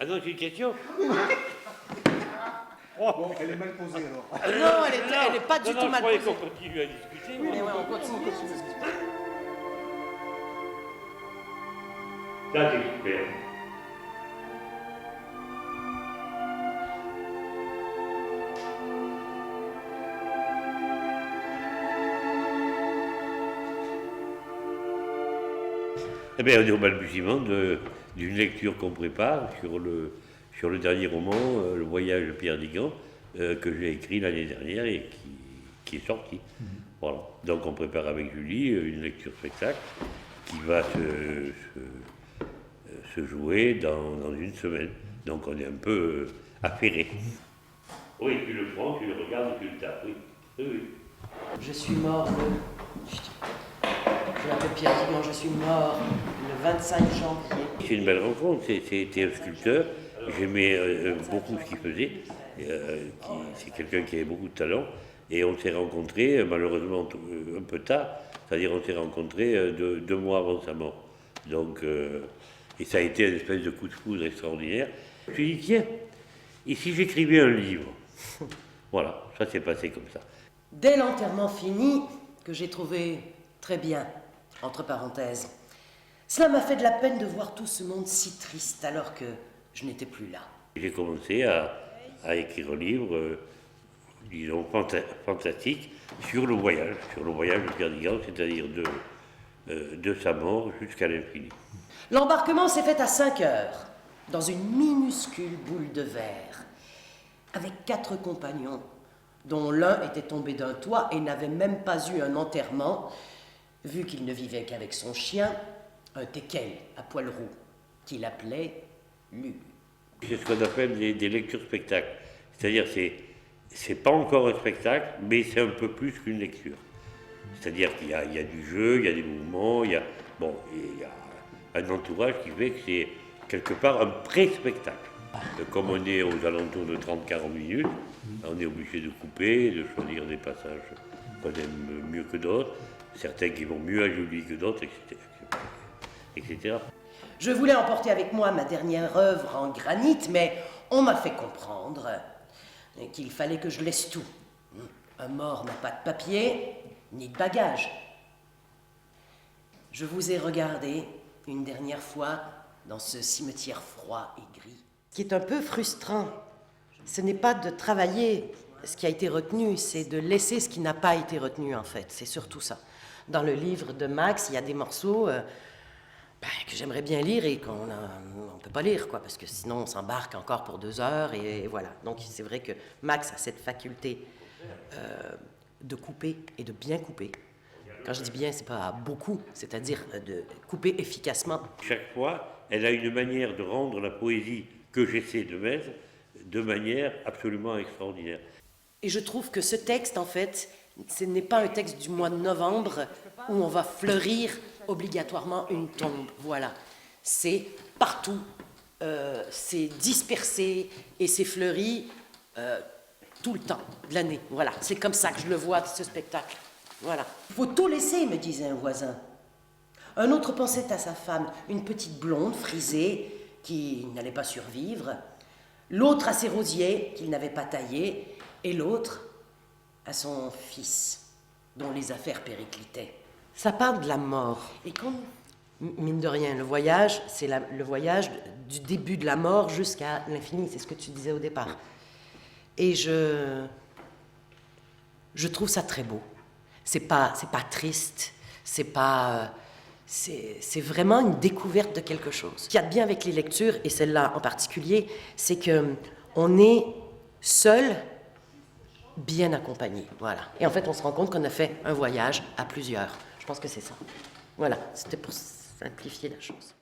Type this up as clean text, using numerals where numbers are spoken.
Ah non, j'ai une question. Bon, elle est mal posée alors. Non, elle est pas du tout mal Je croyais posée. qu'on continue à discuter. Mais ouais, on continue. Ça, c'est super. Eh bien, on est au balbutiement d'une lecture qu'on prépare sur le dernier roman, Le Voyage de Pierre Digan, que j'ai écrit l'année dernière et qui est sorti. Voilà. Donc on prépare avec Julie une lecture spectacle qui va se jouer dans une semaine. Donc on est un peu affairé. Oui, tu le prends, tu le regardes, tu le tapes, oui. Oui. Je suis mort je m'appelle Pierre Digan, je suis mort le 25 janvier. C'est une belle rencontre, c'était un sculpteur, j'aimais beaucoup ce qu'il faisait, c'est quelqu'un qui avait beaucoup de talent, et on s'est rencontrés malheureusement un peu tard, c'est-à-dire on s'est rencontrés 2 mois avant sa mort. Donc, et ça a été une espèce de coup de foudre extraordinaire. Je me suis dit, tiens, et si j'écrivais un livre? Voilà, ça s'est passé comme ça. Dès l'enterrement fini, que j'ai trouvé très bien, entre parenthèses, cela m'a fait de la peine de voir tout ce monde si triste alors que je n'étais plus là. J'ai commencé à écrire un livre, disons, fantastique, sur le voyage de Pierre Digan, c'est-à-dire de sa mort jusqu'à l'infini. L'embarquement s'est fait à 5 heures, dans une minuscule boule de verre, avec 4 compagnons, dont l'un était tombé d'un toit et n'avait même pas eu un enterrement, vu qu'il ne vivait qu'avec son chien, un teckel à poil roux, qu'il appelait Lu. C'est ce qu'on appelle des lectures spectacles. C'est-à-dire c'est pas encore un spectacle, mais c'est un peu plus qu'une lecture. C'est-à-dire qu'il y a du jeu, il y a des mouvements, il y a un entourage qui fait que c'est quelque part un pré-spectacle. Comme on est aux alentours de 30-40 minutes, on est obligé de couper, de choisir des passages qu'on aime mieux que d'autres, certains qui vont mieux à Julie que d'autres, etc. Je voulais emporter avec moi ma dernière œuvre en granit, mais on m'a fait comprendre qu'il fallait que je laisse tout. Un mort n'a pas de papier, ni de bagages. Je vous ai regardé une dernière fois dans ce cimetière froid et gris. Ce qui est un peu frustrant, ce n'est pas de travailler ce qui a été retenu, c'est de laisser ce qui n'a pas été retenu en fait, c'est surtout ça. Dans le livre de Max, il y a des morceaux que j'aimerais bien lire et qu'on ne peut pas lire, quoi, parce que sinon on s'embarque encore pour 2 heures et voilà. Donc c'est vrai que Max a cette faculté de couper et de bien couper. Quand je dis bien, c'est pas beaucoup, c'est-à-dire de couper efficacement. Chaque fois, elle a une manière de rendre la poésie que j'essaie de mettre de manière absolument extraordinaire. Et je trouve que ce texte, en fait, ce n'est pas un texte du mois de novembre où on va fleurir obligatoirement une tombe. Voilà. C'est partout, c'est dispersé et c'est fleuri tout le temps de l'année. Voilà. C'est comme ça que je le vois, ce spectacle. Voilà. Il faut tout laisser, me disait un voisin. Un autre pensait à sa femme, une petite blonde frisée qui n'allait pas survivre. L'autre à ses rosiers qu'il n'avait pas taillés. Et l'autre à son fils, dont les affaires périclitaient. Ça parle de la mort. Et comme, mine de rien, le voyage, c'est le voyage du début de la mort jusqu'à l'infini. C'est ce que tu disais au départ. Et je trouve ça très beau. C'est pas triste, c'est vraiment une découverte de quelque chose. Ce qu'il y a de bien avec les lectures, et celle-là en particulier, c'est qu'on est seul, bien accompagné. Voilà. Et en fait, on se rend compte qu'on a fait un voyage à plusieurs. Je pense que c'est ça. Voilà, c'était pour simplifier la chose.